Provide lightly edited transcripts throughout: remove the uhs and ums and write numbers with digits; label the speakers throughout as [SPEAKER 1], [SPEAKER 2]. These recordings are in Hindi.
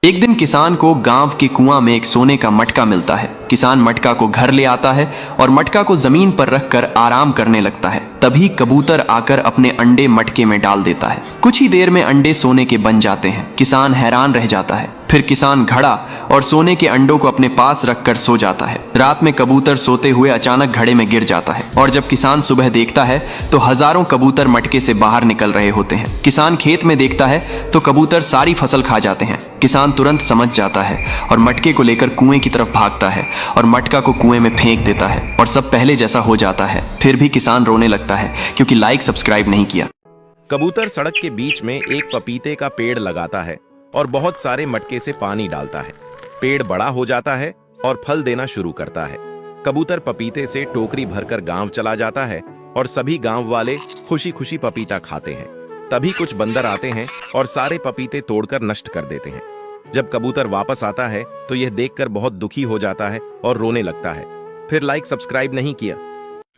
[SPEAKER 1] एक दिन किसान को गांव के कुआं में एक सोने का मटका मिलता है। किसान मटका को घर ले आता है और मटका को जमीन पर रखकर आराम करने लगता है। तभी कबूतर आकर अपने अंडे मटके में डाल देता है। कुछ ही देर में अंडे सोने के बन जाते हैं। किसान हैरान रह जाता है। फिर किसान घड़ा और सोने के अंडों को अपने पास रखकर सो जाता है। रात में कबूतर सोते हुए अचानक घड़े में गिर जाता है और जब किसान सुबह देखता है तो हजारों कबूतर मटके से बाहर निकल रहे होते हैं। किसान खेत में देखता है तो कबूतर सारी फसल खा जाते हैं। किसान तुरंत समझ जाता है और मटके को लेकर कुएं की तरफ भागता है और मटका को कुएं में फेंक देता है और सब पहले जैसा हो जाता है। फिर भी किसान रोने लगता है क्योंकि लाइक सब्सक्राइब नहीं किया।
[SPEAKER 2] कबूतर सड़क के बीच में एक पपीते का पेड़ लगाता है और बहुत सारे मटके से पानी डालता है। पेड़ बड़ा हो जाता है और फल देना शुरू करता है। कबूतर पपीते से टोकरी भरकर गांव चला जाता है और सभी गांव वाले खुशी खुशी पपीता खाते हैं। तभी कुछ बंदर आते हैं और सारे पपीते तोड़कर नष्ट कर देते हैं। जब कबूतर वापस आता है तो यह देखकर बहुत दुखी हो जाता है और रोने लगता है। फिर लाइक सब्सक्राइब नहीं किया।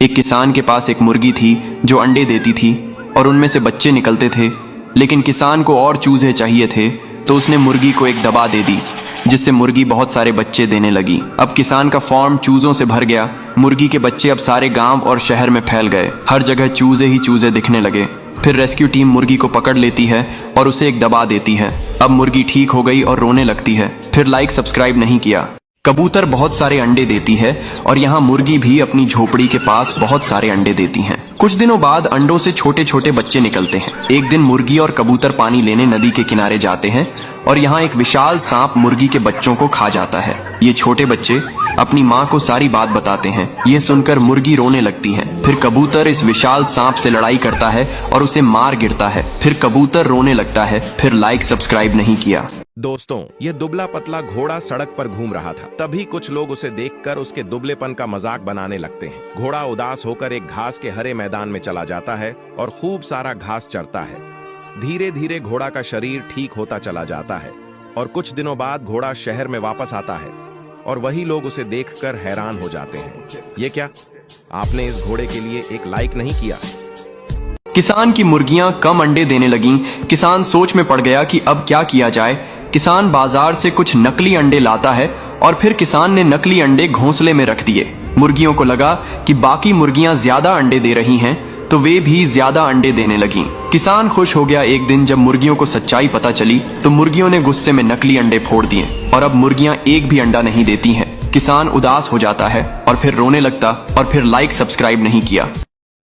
[SPEAKER 1] एक किसान के पास एक मुर्गी थी जो अंडे देती थी और उनमें से बच्चे निकलते थे, लेकिन किसान को और चूजे चाहिए थे तो उसने मुर्गी को एक दवा दे दी जिससे मुर्गी बहुत सारे बच्चे देने लगी। अब किसान का फार्म चूजों से भर गया। मुर्गी के बच्चे अब सारे गांव और शहर में फैल गए। हर जगह चूजे ही चूजे दिखने लगे। फिर रेस्क्यू टीम मुर्गी को पकड़ लेती है और उसे एक दवा देती है। अब मुर्गी ठीक हो गई और रोने लगती है। फिर लाइक सब्सक्राइब नहीं किया। कबूतर बहुत सारे अंडे देती है और यहाँ मुर्गी भी अपनी झोपड़ी के पास बहुत सारे अंडे देती हैं। कुछ दिनों बाद अंडों से छोटे छोटे बच्चे निकलते हैं। एक दिन मुर्गी और कबूतर पानी लेने नदी के किनारे जाते हैं और यहाँ एक विशाल सांप मुर्गी के बच्चों को खा जाता है। ये छोटे बच्चे अपनी माँ को सारी बात बताते हैं। यह सुनकर मुर्गी रोने लगती है। फिर कबूतर इस विशाल सांप से लड़ाई करता है और उसे मार गिरता है। फिर कबूतर रोने लगता है। फिर लाइक सब्सक्राइब नहीं किया।
[SPEAKER 2] दोस्तों, यह दुबला पतला घोड़ा सड़क पर घूम रहा था। तभी कुछ लोग उसे देखकर उसके दुबलेपन का मजाक बनाने लगते हैं। घोड़ा उदास होकर एक घास के हरे मैदान में चला जाता है और खूब सारा घास चरता है। धीरे धीरे घोड़ा का शरीर ठीक होता चला जाता है और कुछ दिनों बाद घोड़ा शहर में वापस आता है और वही लोग उसे देखकर हैरान हो जाते हैं। ये क्या, आपने इस घोड़े के लिए एक लाइक नहीं किया।
[SPEAKER 1] किसान की मुर्गियां कम अंडे देने लगीं। किसान सोच में पड़ गया कि अब क्या किया जाए। किसान बाजार से कुछ नकली अंडे लाता है और फिर किसान ने नकली अंडे घोंसले में रख दिए। मुर्गियों को लगा कि बाकी मुर्गियां ज्यादा अंडे दे रही हैं तो वे भी ज्यादा अंडे देने लगीं। किसान खुश हो गया। एक दिन जब मुर्गियों को सच्चाई पता चली तो मुर्गियों ने गुस्से में नकली अंडे फोड़ दिए और अब मुर्गियां एक भी अंडा नहीं देती हैं। किसान उदास हो जाता है और फिर रोने लगता और फिर लाइक सब्सक्राइब नहीं किया।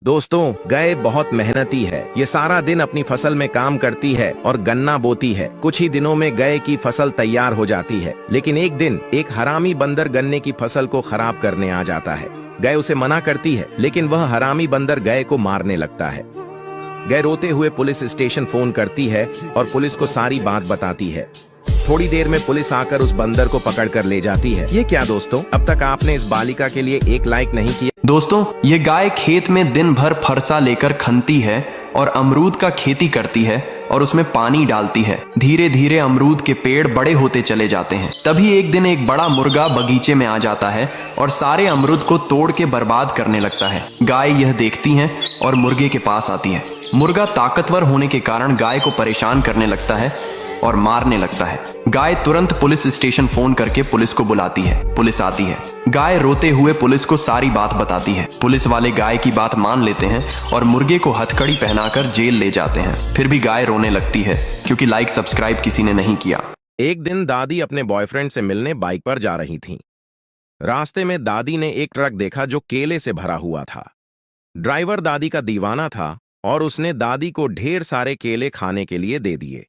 [SPEAKER 2] दोस्तों, गाय बहुत मेहनती है। ये सारा दिन अपनी फसल में काम करती है और गन्ना बोती है। कुछ ही दिनों में गाय की फसल तैयार हो जाती है, लेकिन एक दिन एक हरामी बंदर गन्ने की फसल को खराब करने आ जाता है। गाय उसे मना करती है, लेकिन वह हरामी बंदर गाय को मारने लगता है। गाय रोते हुए पुलिस स्टेशन फोन करती है और पुलिस को सारी बात बताती है। थोड़ी देर में पुलिस आकर उस बंदर को पकड़ कर ले जाती है। ये क्या दोस्तों, अब तक आपने इस बालिका के लिए एक लाइक नहीं किया।
[SPEAKER 1] दोस्तों, ये गाय खेत में दिन भर फरसा लेकर खनती है और अमरूद का खेती करती है और उसमें पानी डालती है। धीरे धीरे अमरूद के पेड़ बड़े होते चले जाते हैं। तभी एक दिन एक बड़ा मुर्गा बगीचे में आ जाता है और सारे अमरूद को तोड़ के बर्बाद करने लगता है। गाय यह देखती है और मुर्गे के पास आती है। मुर्गा ताकतवर होने के कारण गाय को परेशान करने लगता है और मारने लगता है। गाय तुरंत पुलिस स्टेशन फोन करके पुलिस को बुलाती है। पुलिस आती है। गाय रोते हुए पुलिस को सारी बात बताती है। पुलिस वाले गाय की बात मान लेते हैं और मुर्गे को हथकड़ी पहनाकर जेल ले जाते हैं। फिर भी गाय रोने लगती है क्योंकि लाइक सब्सक्राइब किसी ने नहीं किया।
[SPEAKER 2] एक दिन दादी अपने बॉयफ्रेंड से मिलने बाइक पर जा रही थी। रास्ते में दादी ने एक ट्रक देखा जो केले से भरा हुआ था। ड्राइवर दादी का दीवाना था और उसने दादी को ढेर सारे केले खाने के लिए दे दिए।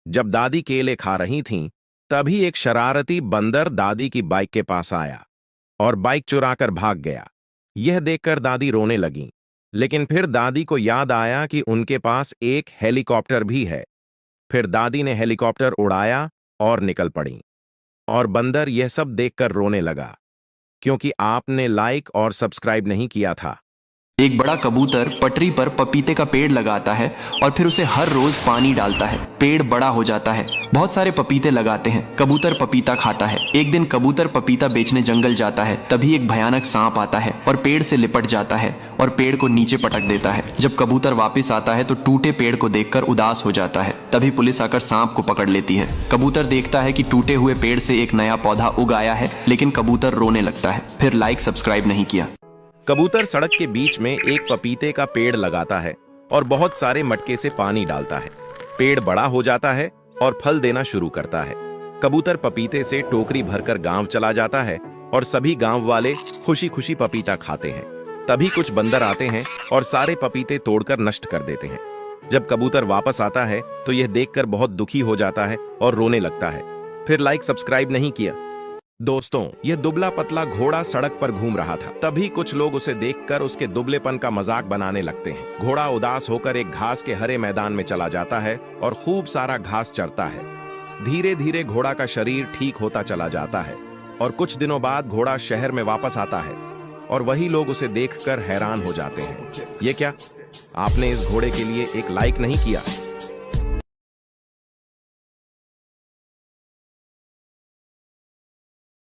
[SPEAKER 2] जब दादी केले खा रही थीं, तभी एक शरारती बंदर दादी की बाइक के पास आया और बाइक चुराकर भाग गया। यह देखकर दादी रोने लगी, लेकिन फिर दादी को याद आया कि उनके पास एक हेलीकॉप्टर भी है। फिर दादी ने हेलीकॉप्टर उड़ाया और निकल पड़ी और बंदर यह सब देखकर रोने लगा क्योंकि आपने लाइक और सब्सक्राइब नहीं किया था।
[SPEAKER 1] एक बड़ा कबूतर पटरी पर पपीते का पेड़ लगाता है और फिर उसे हर रोज पानी डालता है। पेड़ बड़ा हो जाता है। बहुत सारे पपीते लगाते हैं। कबूतर पपीता खाता है। एक दिन कबूतर पपीता बेचने जंगल जाता है। तभी एक भयानक सांप आता है और पेड़ से लिपट जाता है और पेड़ को नीचे पटक देता है। जब कबूतर वापस आता है तो टूटे पेड़ को देखकर उदास हो जाता है। तभी पुलिस आकर सांप को पकड़ लेती है। कबूतर देखता है कि टूटे हुए पेड़ से एक नया पौधा उग आया है, लेकिन कबूतर रोने लगता है। फिर लाइक सब्सक्राइब नहीं किया।
[SPEAKER 2] कबूतर सड़क के बीच में एक पपीते का पेड़ लगाता है और बहुत सारे मटके से पानी डालता है। पेड़ बड़ा हो जाता है और फल देना शुरू करता है। कबूतर पपीते से टोकरी भरकर गांव चला जाता है और सभी गांव वाले खुशी खुशी पपीता खाते हैं। तभी कुछ बंदर आते हैं और सारे पपीते तोड़कर नष्ट कर देते हैं। जब कबूतर वापस आता है तो यह देखकर बहुत दुखी हो जाता है और रोने लगता है। फिर लाइक सब्सक्राइब नहीं किया। दोस्तों, यह दुबला पतला घोड़ा सड़क पर घूम रहा था। तभी कुछ लोग उसे देखकर उसके दुबलेपन का मजाक बनाने लगते हैं। घोड़ा उदास होकर एक घास के हरे मैदान में चला जाता है और खूब सारा घास चरता है। धीरे धीरे घोड़ा का शरीर ठीक होता चला जाता है और कुछ दिनों बाद घोड़ा शहर में वापस आता है और वही लोग उसे देखकर हैरान हो जाते हैं। ये क्या? आपने इस घोड़े के लिए एक लाइक नहीं किया।